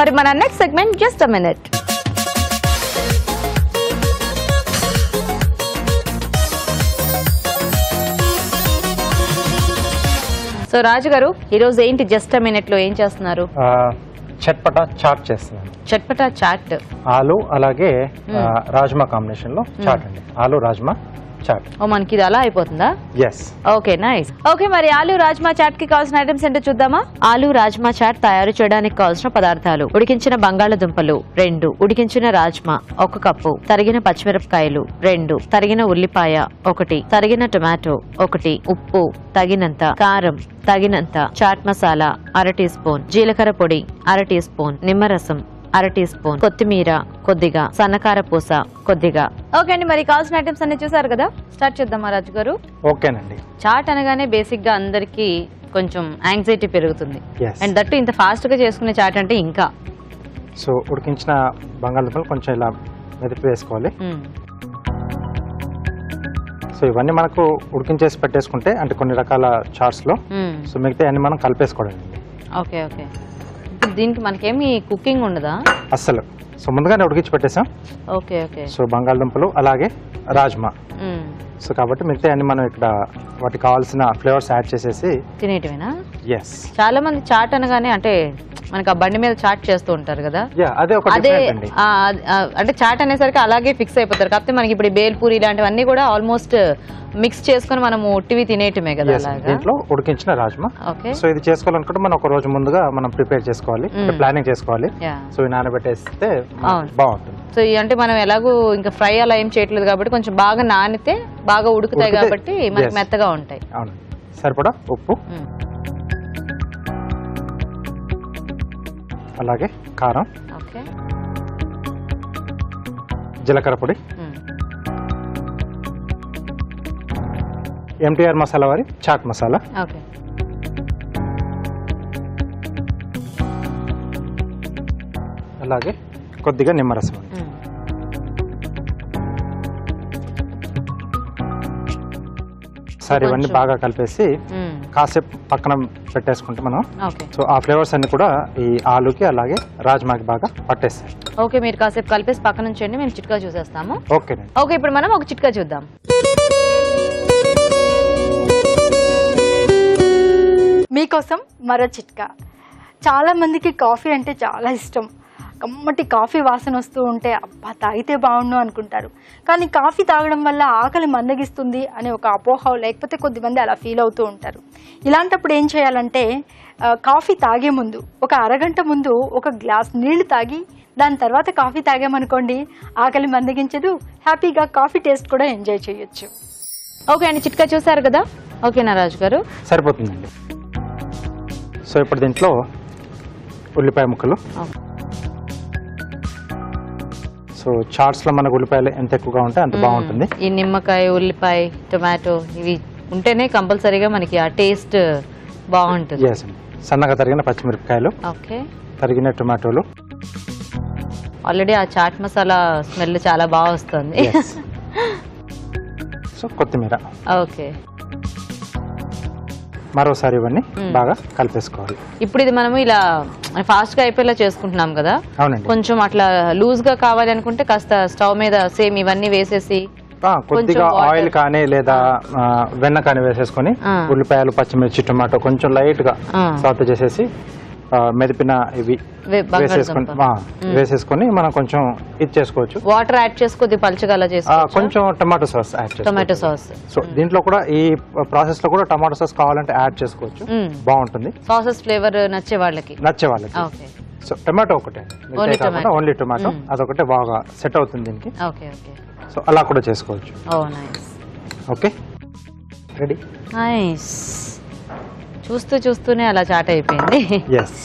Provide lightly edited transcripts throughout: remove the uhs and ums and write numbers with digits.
మరి మన next segment just a minute. So Raju garu ఈరోజు ఏంటి జస్ట్ అ మినిట్ లో ఏం చేస్తున్నారు? చట్పటా చాట్ చేస్తున్నాను. చట్పటా చాట్, ఆలు అలాగే రాజ్మా కాంబినేషన్ లో చాట్ అండి. ఆలు రాజ్మా చాట్. ఓ మనకి ఇది అలా అయిపోతుందా? yes. Okay nice. ఓకే మరి ఆలు రాజ్మా చాట్ కి కావాల్సిన ఐటమ్స్ ఏంటో చూద్దామా? ఆలు రాజ్మా చాట్ తయారు చేయడానికి కావాల్సిన పదార్థాలు: ఉడికించిన బంగాళదుంపలు 2, ఉడికించిన రాజ్మా 1 కప్పు, తరిగిన పచ్చిమిరపకాయలు 2, తరిగిన ఉల్లిపాయ 1, తరిగిన టొమాటో 1, ఉప్పు తగినంత, కారం తగినంత, చాట్ మసాలా 1/2 టీ స్పూన్, జీలకర్ర పొడి 1/2 టీ స్పూన్, నిమ్మరసం 1/2 టీ స్పూన్, కొత్తిమీర కొద్దిగా, సన్నకార పూస కొద్దిగా. ఓకే అండి, మరి కావాల్సిన ఐటమ్స్ అన్ని చూసారు కదా, స్టార్ట్ చేద్దామా రాజు గారు? ఓకేనండి. చాట్ అనగానే బేసిక్ గా అందరికి కొంచెం యాంగ్జైటీ పెరుగుతుంది. అండ్ దట్టు ఇంత ఫాస్ట్ గా చేసుకునే చాట్ అంటే ఇంకా. సో ఉడికించిన బంగాళదుంపలు కొంచెం ఇలా మెదిపి వేసుకోవాలి. సో ఇవన్నీ మనకు ఉడికించేసి పెట్టేసుకుంటే అంటే కొన్ని రకాల చాట్స్ లో సో మిగతా అన్ని మనం కలిపేసుకోవడం. Okay okay. దీనికి మనకేమి కుకింగ్ ఉండదా అస్సలు? సో ముందుగానే ఉడికించి పెట్టేసాం. Okay okay. సో బంగాళదుంపలు అలాగే రాజ్మా, సో కాబట్టి మిగతా అన్ని మనం ఇక్కడ వాటికి కావాల్సిన ఫ్లేవర్స్ యాడ్ చేసేసి తినేటివేనా? ఎస్. చాలా మంది చాట్ అనగానే అంటే మనకి ఆ బండి మీద చాట్ చేస్తూ ఉంటారు కదా, అదే అంటే చాట్ అనేసరికి అలాగే ఫిక్స్ అయిపోతారు. కాకపోతే మనకి ఇప్పుడు బేల్పూరి ఇలాంటివన్నీ కూడా ఆల్మోస్ట్ మిక్స్ చేసుకుని మనం ఉట్టివి తినేయటమే కదా. దీంట్లో ఉడికించిన రాజ్మా. సో ఇది చేసుకోవాలనుకుంటే మనం ఒక రోజు ముందుగా మనం ప్రిపేర్ చేసుకోవాలి, ప్లానింగ్ చేసుకోవాలి. సో ఈ నానబెట్టేస్తే బాగుంటుంది. సో అంటే మనం ఎలాగో ఇంకా ఫ్రై అలా ఏం చేయట్లేదు కాబట్టి కొంచెం బాగా నానితే బాగా ఉడుకుతాయి కాబట్టి మనకి మెత్తగా ఉంటాయి. అవును. సరిపడా ఉప్పు, అలాగే కారం, జీలకర్ర పొడి, MTR మసాలా వారి చాట్ మసాలా, అలాగే కొద్దిగా నిమ్మరసం. సరే ఇవన్నీ బాగా కలిపేసి కాసేపు పక్కన పెట్టేసుకుంటే మనం సో ఆ ఫ్లేవర్స్ అన్ని కూడా ఈ ఆలుకి అలాగే రాజ్మాకి బాగా పట్టేస్తాయి. ఓకే, మీరు కాసేపు కలిపేసి పక్కన ఉంచండి, మేము చిట్కా చూసేస్తాము. ఓకే ఓకే, ఇప్పుడు మనం ఒక చిట్కా చూద్దాం. మీకోసం మరో చిట్కా. చాలా మందికి కాఫీ అంటే చాలా ఇష్టం. కమ్మటి కాఫీ వాసన వస్తూ ఉంటే అబ్బా తాగితే బాగుండు అనుకుంటారు. కానీ కాఫీ తాగడం వల్ల ఆకలి మందగిస్తుంది అనే ఒక అపోహ, లేకపోతే కొద్దిమంది అలా ఫీల్ అవుతూ ఉంటారు. ఇలాంటప్పుడు ఏం చేయాలంటే కాఫీ తాగే ముందు ఒక అరగంట ముందు ఒక గ్లాస్ నీళ్లు తాగి దాని తర్వాత కాఫీ తాగామనుకోండి, ఆకలి మందగించదు, హ్యాపీగా కాఫీ టేస్ట్ కూడా ఎంజాయ్ చేయొచ్చు. ఓకే అండి, చిట్కా చూసారు కదా. ఓకేనా రాజు గారు? సరిపోతుందండి. సో ఇప్పుడు దీంట్లో ఉల్లిపాయ ముక్కలు. సో చాట్స్ లో మనకు ఉల్లిపాయలు ఎంత ఎక్కువగా ఉంటే అంత బాగుంటుంది. ఈ నిమ్మకాయ, ఉల్లిపాయ, టొమాటో ఇవి ఉంటేనే కంపల్సరీగా మనకి ఆ టేస్ట్ బాగుంటుంది. సన్నగా తరిగిన పచ్చిమిరపకాయలు, తరిగిన టొమాటోలు, ఆల్రెడీ ఆ చాట్ మసాలా స్మెల్ చాలా బాగా వస్తుంది. సో కొత్తిమీర. ఓకే, మరోసారి ఇవన్నీ బాగా కలిపేసుకోవాలి. ఇప్పుడు ఇది మనము ఇలా ఫాస్ట్ గా అయిపోయేలా చేసుకుంటున్నాం కదా. అవునండి. కొంచెం అట్లా లూజ్ గా కావాలి అనుకుంటే కాస్త స్టవ్ మీద సేమ్ ఇవన్నీ వేసేసి కొద్దిగా ఆయిల్ కానీ లేదా వెన్న కానీ వేసేసుకొని ఉల్లిపాయలు, పచ్చిమిర్చి, టొమాటో కొంచెం లైట్ గా సాల్ట్ చేసేసి మెదిపిన ఇవి వేసేసుకొని మనం కొంచెం ఇది చేసుకోవచ్చు. వాటర్ యాడ్ చేసుకొని పలుచగా అలా చేసుకోవచ్చు. కొంచెం టమాటో సాస్ యాడ్ చేసుకోవచ్చు. Tomato sauce. సో దీంట్లో కూడా ఈ ప్రాసెస్ లో కూడా టమాటో సాస్ కావాలంటే యాడ్ చేసుకోవచ్చు, బాగుంటుంది. సాసెస్ ఫ్లేవర్ నచ్చే వాళ్ళకి. ఓకే. సో టమాటో ఒకటే, ఓన్లీ టమాటో అదొకటే బాగా సెట్ అవుతుంది దీనికి. Okay okay. సో అలా కూడా చేసుకోవచ్చు. ఓ నైస్. Okay, ready. నైస్. చూస్తూనే అలా చాట్ అయిపోయింది. ఎస్.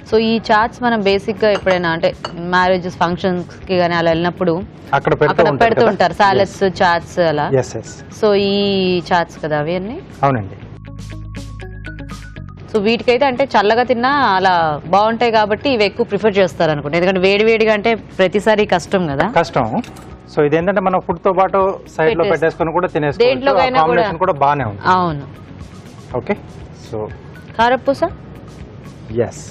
సో ఈ చాట్స్ మనం బేసిక్ గా ఎప్పుడైనా అంటే మ్యారేజెస్, ఫంక్షన్స్ కి గానీ అలా వెళ్ళినప్పుడు అక్కడ పెడుతూ ఉంటారు, సాలెడ్స్, చాట్స్ అలా. సో ఈ చాట్స్ కదా అవి అన్ని? అవునండి. సో వీటికైతే అంటే చల్లగా తిన్నా అలా బాగుంటాయి కాబట్టి ఇవి ఎక్కువ ప్రిఫర్ చేస్తారు అనుకుంటా. ఎందుకంటే వేడివేడిగా అంటే ప్రతిసారి కష్టం కదా. కష్టం. సో ఇదేంటంటే మనం ఫుడ్ తో పాటు సైడ్ లో పెట్టేసుకొని కూడా తినేసుకోవచ్చు. కాంబినేషన్ కూడా బాగానే ఉంది. అవును. ఓకే, సో కారపూస ఎస్,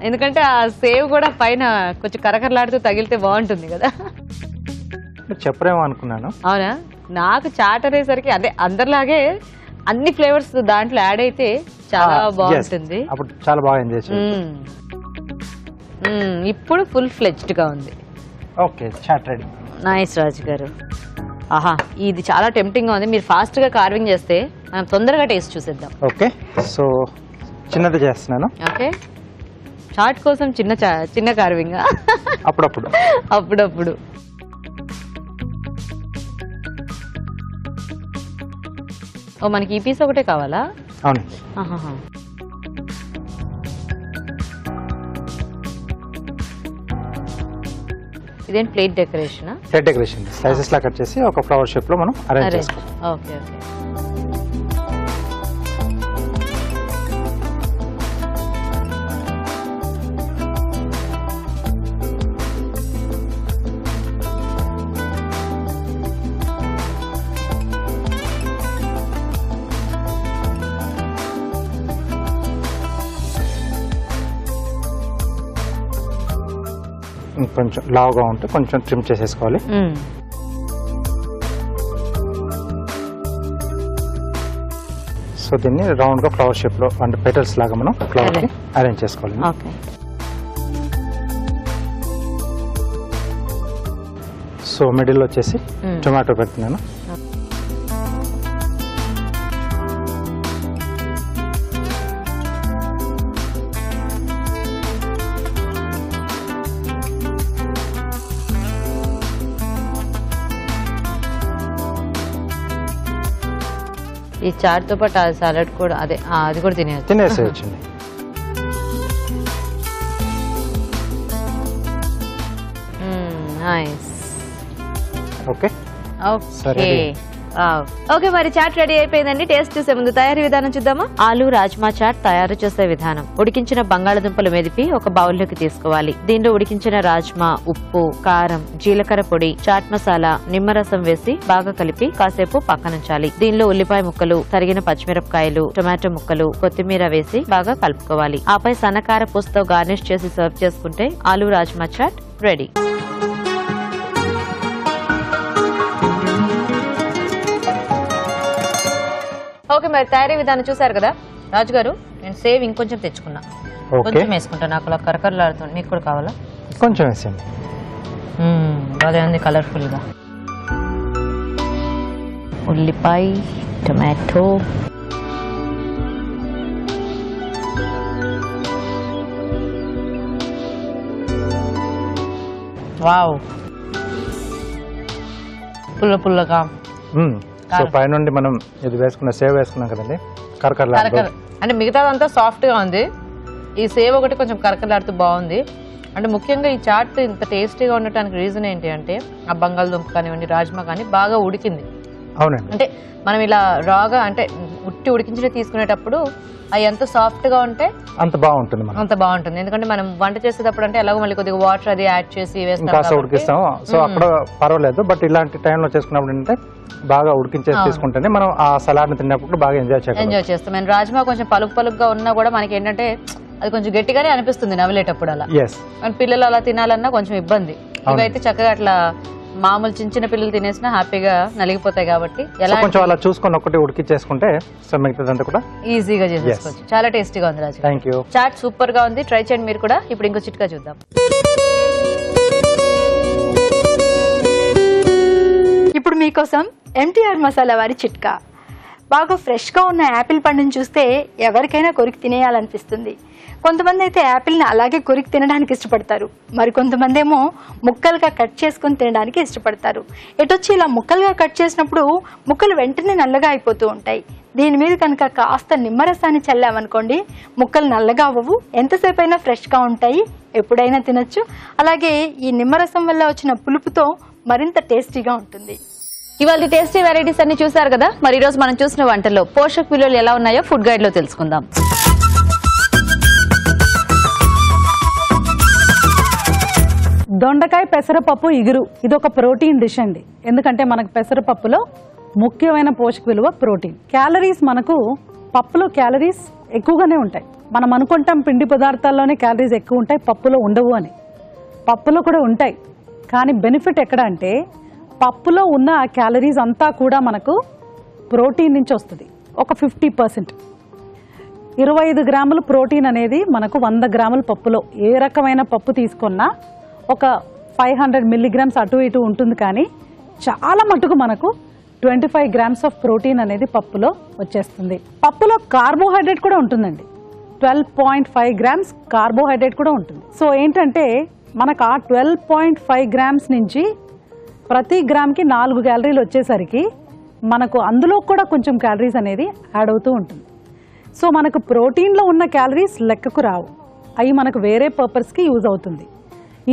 ఎందుకంటే ఆ సేవ్ కూడా పైన కొంచెం కరకరలాడుతూ తగిలితే బాగుంటుంది కదా. చెప్పరేమో అనుకున్నాను. అవునా, నాకు చాట్ అనేసరికి అదే అందరిలాగే అన్ని ఫ్లేవర్స్ దాంట్లో యాడ్ అయితే చాలా బాగుంటుంది. అప్పుడు చాలా బాగా ఎంజాయ్ చేయొచ్చు. ఇప్పుడు ఫుల్ ఫ్లెడ్జ్డ్ గా ఉంది. Okay, chat ready. Nice Raju గారు. ఆహా, ఇది చాలా టెంప్టింగ్ గా ఉంది. మీరు ఫాస్ట్ గా కార్వింగ్ చేస్తే మనం తొందరగా టేస్ట్ చూసేద్దాం. ఓకే, సో చిన్నది చేస్తున్నాను. ఓకే, చాట్ కోసం చిన్న కార్వింగ్ అప్పుడప్పుడు అప్పుడప్పుడు. ఓ, మనకి ఈ పీస్ ఒకటే కావాలా? అవును. ఇదేంటి plate decoration? Plate decoration slices లా కట్ చేసి ఒక ఫ్లవర్ షేప్ లో మనం అరేంజ్ చేసుకోవాలి. Okay okay. కొంచెం లావుగా ఉంటే కొంచెం ట్రిమ్ చేసేసుకోవాలి. సో దీన్ని రౌండ్ గా ఫ్లవర్ షేప్ లో అంటే పెటల్స్ లాగా మనం ఫ్లవర్ ని అరేంజ్ చేసుకోవాలి. ఓకే. సో మిడిల్ వచ్చేసి టొమాటో పెడుతున్నాను. ఈ చాట్ తో పాటు సాలడ్ కూడా అదే అది కూడా తినేసేయచ్చండి. నైస్. ఓకే ఓకే ఓకే, మరి చాట్ రెడీ అయిపోయిందండి. టేస్ట్ చూసే ముందు తయారీ విధానం చూద్దామా? ఆలు రాజ్మా చాట్ తయారు చేసే విధానం. ఉడికించిన బంగాళదుంపలు మెదిపి ఒక బౌల్లోకి తీసుకోవాలి. దీనిలో ఉడికించిన రాజ్మా, ఉప్పు, కారం, జీలకర్ర పొడి, చాట్ మసాలా, నిమ్మరసం వేసి బాగా కలిపి కాసేపు పక్కనుంచాలి. దీనిలో ఉల్లిపాయ ముక్కలు, తరిగిన పచ్చిమిరపకాయలు, టొమాటో ముక్కలు, కొత్తిమీర వేసి బాగా కలుపుకోవాలి. ఆపై సన్నకార పూసతో గార్నిష్ చేసి సర్వ్ చేసుకుంటే ఆలు రాజ్మా చాట్ రెడీ. ఓకే, మరి తయారీ విధానం చూసారు కదా రాజు గారు. నేను సేవ్ ఇంకొంచెం తెచ్చుకున్నా, కొంచెం వేసుకుంటా. నాకు అలా కరకరలాడుతుంది. మీకు కూడా కావాలా? కొంచెం వేసేయండి. అదే ఉంది కలర్ఫుల్ గా. ఉల్లిపాయ, టొమాటో, వావ్, పుల్ల పుల్లగా. సో పైనుండి మనం ఇది వేసుకున్న సేవ్ వేసుకున్నాం కదండి, కరకరలాడుతూ. అంటే మిగతాదంతా సాఫ్ట్ గా ఉంది, ఈ సేవ్ ఒకటి కొంచెం కరకరలాడుతూ బాగుంది. అంటే ముఖ్యంగా ఈ చాట్ ఇంత టేస్టీగా ఉండటానికి రీజన్ ఏంటి అంటే ఆ బంగాళదుంప కానివ్వండి, రాజ్మా కానీ బాగా ఉడికింది. అవునండి. అంటే మనం ఇలా రాగా అంటే ఉట్టి ఉడికించి తీసుకునేటప్పుడు అవి ఎంత సాఫ్ట్ గా ఉంటే అంత బాగుంటుంది, అంత బాగుంటుంది. ఎందుకంటే మనం వంట చేసేటప్పుడు అంటే ఎలాగో మళ్ళీ కొద్దిగా వాటర్ అది యాడ్ చేసి వేస్తాం, ఉడికిస్తాం. సో అక్కడ పర్వాలేదు. బట్ ఇలాంటి టైంలో చేసుకున్నప్పుడు ఏంటంటే బాగా ఉడికించేసి తీసుకుంటేనే మనం ఆ సలాడ్ ని తిన్నప్పుడు బాగా ఎంజాయ్ చేస్తాం. అండ్ రాజ్మా కొంచెం పలుకు పలుకుగా ఉన్నా కూడా మనకి ఏంటంటే అది కొంచెం గట్టిగానే అనిపిస్తుంది నవ్వులేటప్పుడు అలా. అండ్ పిల్లలు అలా తినాలన్నా కొంచెం ఇబ్బంది. ఇవైతే చక్కగా అట్లా మామూలు చిన్న చిన్న పిల్లలు తినేసినా హ్యాపీగా నలిగిపోతాయి. కాబట్టి కొంచెం అలా చూసుకొని ఒకటి ఉడికి చేసుకుంటే మిగతాదంతా కూడా ఈజీగా చేసేసుకోవచ్చు. చాలా టేస్టీగా ఉంది రాజు. థాంక్యూ. చాట్ సూపర్ గా ఉంది, ట్రై చేయండి మీరు కూడా. ఇప్పుడు ఇంకో చిట్కా చూద్దాం. ఇప్పుడు మీకోసం ఎంటీఆర్ మసాలా వారి చిట్కా. బాగా ఫ్రెష్గా ఉన్న యాపిల్ పండుని చూస్తే ఎవరికైనా కొరికి తినేయాలనిపిస్తుంది. కొంతమంది అయితే యాపిల్ని అలాగే కొరికి తినడానికి ఇష్టపడతారు, మరికొంతమంది ఏమో ముక్కలుగా కట్ చేసుకొని తినడానికి ఇష్టపడతారు. ఎటొచ్చి ఇలా ముక్కలుగా కట్ చేసినప్పుడు ముక్కలు వెంటనే నల్లగా అయిపోతూ ఉంటాయి. దీని మీద కనుక కాస్త నిమ్మరసాన్ని చల్లామనుకోండి, ముక్కలు నల్లగా అవ్వవు, ఎంతసేపు అయినా ఫ్రెష్గా ఉంటాయి, ఎప్పుడైనా తినొచ్చు. అలాగే ఈ నిమ్మరసం వల్ల వచ్చిన పులుపుతో మరింత టేస్టీగా ఉంటుంది. ఇవాళ టేస్టీ వెరైటీస్ అన్ని చూసారు కదా. మరి ఈ రోజు మనం చూసిన వంటల్లో పోషక విలువలు ఎలా ఉన్నాయో ఫుడ్ గైడ్ లో తెలుసుకుందాం. దొండకాయ పెసరపప్పు ఇగురు ఇది ఒక ప్రోటీన్ డిష్ అండి. ఎందుకంటే మనకు పెసరపప్పులో ముఖ్యమైన పోషక విలువ ప్రోటీన్. క్యాలరీస్ మనకు పప్పులో క్యాలరీస్ ఎక్కువగానే ఉంటాయి. మనం అనుకుంటాం పిండి పదార్థాల్లోనే క్యాలరీస్ ఎక్కువ ఉంటాయి, పప్పులో ఉండవు అని. పప్పులో కూడా ఉంటాయి, కానీ బెనిఫిట్ ఎక్కడ అంటే పప్పులో ఉన్న ఆ క్యాలరీస్ అంతా కూడా మనకు ప్రోటీన్ నుంచి వస్తుంది. ఒక 50%, 25 గ్రాముల ప్రోటీన్ అనేది మనకు 100 గ్రాముల పప్పులో ఏ రకమైన పప్పు తీసుకున్నా ఒక 500 మిల్లీగ్రామ్స్ అటు ఇటు ఉంటుంది. కానీ చాలా మటుకు మనకు 25 గ్రామ్స్ ఆఫ్ ప్రోటీన్ అనేది పప్పులో వచ్చేస్తుంది. పప్పులో కార్బోహైడ్రేట్ కూడా ఉంటుందండి, 12.5 గ్రామ్స్ కార్బోహైడ్రేట్ కూడా ఉంటుంది. సో ఏంటంటే మనకు ఆ 12.5 గ్రామ్స్ నుంచి ప్రతి గ్రామ్కి 4 క్యాలరీలు వచ్చేసరికి మనకు అందులో కూడా కొంచెం క్యాలరీస్ అనేది యాడ్ అవుతూ ఉంటుంది. సో మనకు ప్రోటీన్లో ఉన్న క్యాలరీస్ లెక్కకు రావు, అవి మనకు వేరే పర్పస్కి యూజ్ అవుతుంది.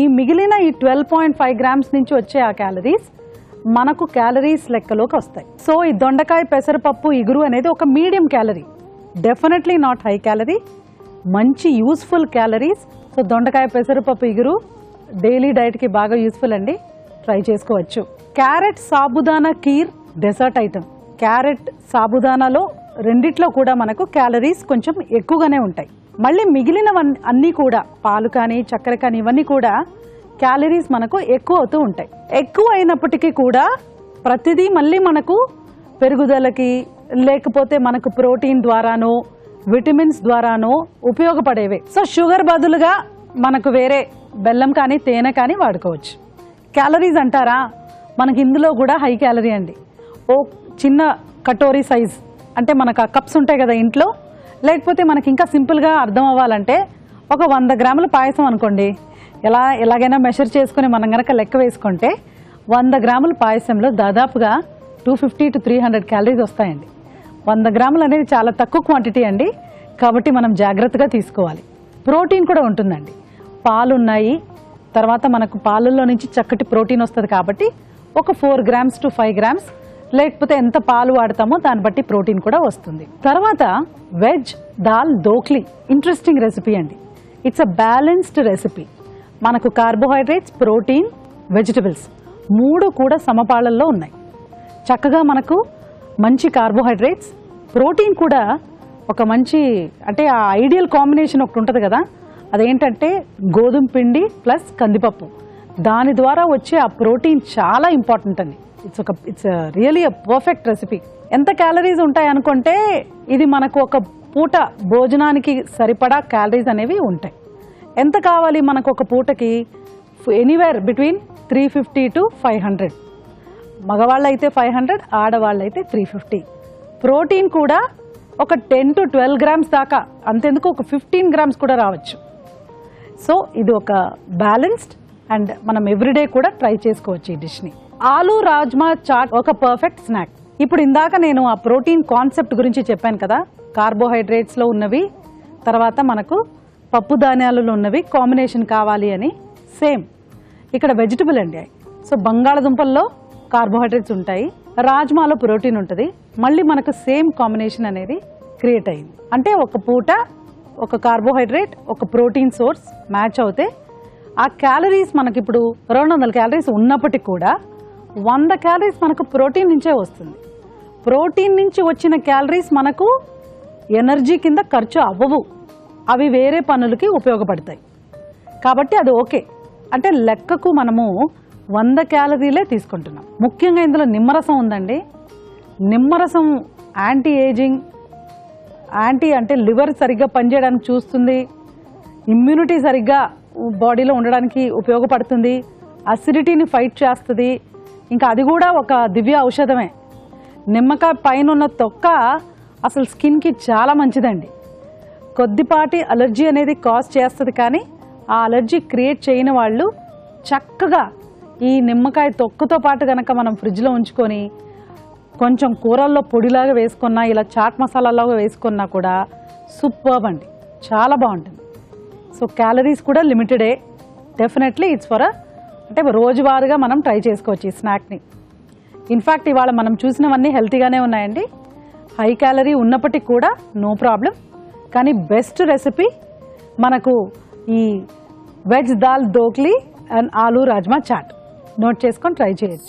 ఈ మిగిలిన ఈ 12.5 గ్రామ్స్ నుంచి వచ్చే ఆ క్యాలరీస్ మనకు క్యాలరీస్ లెక్కలోకి వస్తాయి. సో ఈ దొండకాయ పెసరపప్పు ఇగురు అనేది ఒక medium calorie, definitely not high calorie, మంచి యూస్ఫుల్ క్యాలరీస్. సో దొండకాయ పెసరపప్పు ఇగురు డైలీ డైట్కి బాగా యూస్ఫుల్ అండి, ట్రై చేసుకోవచ్చు. Carrot sabudana kheer dessert item. Carrot సాబుదానాలో రెండిట్లో కూడా మనకు క్యాలరీస్ కొంచెం ఎక్కువగానే ఉంటాయి. మళ్ళీ మిగిలిన అన్నీ కూడా పాలు కానీ చక్కెర కానీ ఇవన్నీ కూడా క్యాలరీస్ మనకు ఎక్కువ అవుతూ ఉంటాయి. ఎక్కువ అయినప్పటికీ కూడా ప్రతిదీ మళ్ళీ మనకు పెరుగుదలకి లేకపోతే మనకు ప్రోటీన్ ద్వారానో విటమిన్స్ ద్వారానో ఉపయోగపడేవే. సో షుగర్ బదులుగా మనకు వేరే బెల్లం కానీ తేనె కానీ వాడుకోవచ్చు. క్యాలరీస్ అంటారా, మనకి ఇందులో కూడా హై క్యాలరీ అండి. ఓ చిన్న కటోరీ సైజ్ అంటే మనకు ఆ కప్స్ ఉంటాయి కదా ఇంట్లో, లేకపోతే మనకి ఇంకా సింపుల్గా అర్థం అవ్వాలంటే ఒక 100 గ్రాముల పాయసం అనుకోండి, ఎలాగైనా మెషర్ చేసుకుని మనం కనుక లెక్క వేసుకుంటే 100 గ్రాముల పాయసంలో దాదాపుగా 250 to 300 క్యాలరీస్ వస్తాయండి. 100 గ్రాములు అనేది చాలా తక్కువ క్వాంటిటీ అండి, కాబట్టి మనం జాగ్రత్తగా తీసుకోవాలి. ప్రోటీన్ కూడా ఉంటుందండి, పాలు ఉన్నాయి, తర్వాత మనకు పాలల్లో నుంచి చక్కటి ప్రోటీన్ వస్తుంది కాబట్టి ఒక 4 గ్రామ్స్ to 5 గ్రామ్స్, లేకపోతే ఎంత పాలు వాడతామో దాన్ని బట్టి ప్రోటీన్ కూడా వస్తుంది. తర్వాత వెజ్ దాల్ దోక్లీ, ఇంట్రెస్టింగ్ రెసిపీ అండి. It's a balanced recipe. మనకు కార్బోహైడ్రేట్స్, ప్రోటీన్, వెజిటబుల్స్ 3 కూడా సమపాళల్లో ఉన్నాయి. చక్కగా మనకు మంచి కార్బోహైడ్రేట్స్, ప్రోటీన్ కూడా ఒక మంచి అంటే ఆ ఐడియల్ కాంబినేషన్ ఒకటి ఉంటుంది కదా, అదేంటంటే గోధుమ పిండి ప్లస్ కందిపప్పు. దాని ద్వారా వచ్చే ఆ ప్రోటీన్ చాలా ఇంపార్టెంట్ అండి. It's really a perfect recipe. ఎంత క్యాలరీస్ ఉంటాయి అనుకుంటే ఇది మనకు ఒక పూట భోజనానికి సరిపడా క్యాలరీస్ అనేవి ఉంటాయి. ఎంత కావాలి మనకు ఒక పూటకి? Anywhere between 350 to 500. మగవాళ్ళు అయితే 500, ఆడవాళ్ళు అయితే 350. ప్రోటీన్ కూడా ఒక 10 to 12 గ్రామ్స్ దాకా, అంతెందుకు ఒక 15 గ్రామ్స్ కూడా రావచ్చు. సో ఇది ఒక బ్యాలెన్స్డ్ అండ్ మనం ఎవ్రీడే కూడా ట్రై చేసుకోవచ్చు ఈ డిష్ని. ఆలు రాజ్మా చాట్ ఒక పర్ఫెక్ట్ స్నాక్. ఇప్పుడు ఇందాక నేను ఆ ప్రోటీన్ కాన్సెప్ట్ గురించి చెప్పాను కదా, కార్బోహైడ్రేట్స్లో ఉన్నవి, తర్వాత మనకు పప్పు ధాన్యాలలో ఉన్నవి కాంబినేషన్ కావాలి అని. సేమ్ ఇక్కడ వెజిటబుల్ అండి. సో బంగాళదుంపల్లో కార్బోహైడ్రేట్స్ ఉంటాయి, రాజ్మాలో ప్రోటీన్ ఉంటుంది, మళ్ళీ మనకు సేమ్ కాంబినేషన్ అనేది క్రియేట్ అయింది. అంటే ఒక పూట ఒక కార్బోహైడ్రేట్ ఒక ప్రోటీన్ సోర్స్ మ్యాచ్ అవుతే ఆ క్యాలరీస్ మనకి ఇప్పుడు 200 క్యాలరీస్ ఉన్నప్పటికీ కూడా 100 క్యాలరీస్ మనకు ప్రోటీన్ నుంచే వస్తుంది. ప్రోటీన్ నుంచి వచ్చిన క్యాలరీస్ మనకు ఎనర్జీ కింద ఖర్చు అవ్వవు, అవి వేరే పనులకి ఉపయోగపడతాయి. కాబట్టి అది ఓకే. అంటే లెక్కకు మనము 100 క్యాలరీలే తీసుకుంటున్నాం. ముఖ్యంగా ఇందులో నిమ్మరసం ఉందండి. నిమ్మరసం యాంటీ ఏజింగ్, యాంటీ అంటే లివర్ సరిగ్గా పనిచేయడానికి చూస్తుంది, ఇమ్యూనిటీ సరిగ్గా బాడీలో ఉండడానికి ఉపయోగపడుతుంది, అసిడిటీని ఫైట్ చేస్తుంది. ఇంకా అది కూడా ఒక దివ్య ఔషధమే. నిమ్మకాయ పైన ఉన్న తొక్క అసలు స్కిన్కి చాలా మంచిదండి. కొద్దిపాటి అలర్జీ అనేది కాజ్ చేస్తుంది, కానీ ఆ అలర్జీ క్రియేట్ చేయని వాళ్ళు చక్కగా ఈ నిమ్మకాయ తొక్కతో పాటు కనుక మనం ఫ్రిడ్జ్లో ఉంచుకొని కొంచెం కూరల్లో పొడిలాగా వేసుకున్నా, ఇలా చాట్ మసాలాలాగా వేసుకున్నా కూడా సూపర్బ్ అండి, చాలా బాగుంటుంది. సో క్యాలరీస్ కూడా లిమిటెడే. డెఫినెట్లీ ఇట్స్ ఫర్ అంటే రోజువారీగా మనం ట్రై చేసుకోవచ్చు ఈ స్నాక్ని. ఇన్ఫ్యాక్ట్ ఇవాళ మనం చూసినవన్నీ హెల్తీగానే ఉన్నాయండి. హై క్యాలరీ ఉన్నప్పటికీ కూడా నో ప్రాబ్లం. కానీ బెస్ట్ రెసిపీ మనకు ఈ వెజ్ దాల్ దోక్లీ అండ్ ఆలు రాజ్మా చాట్ నోట్ చేసుకొని ట్రై చేయొచ్చు.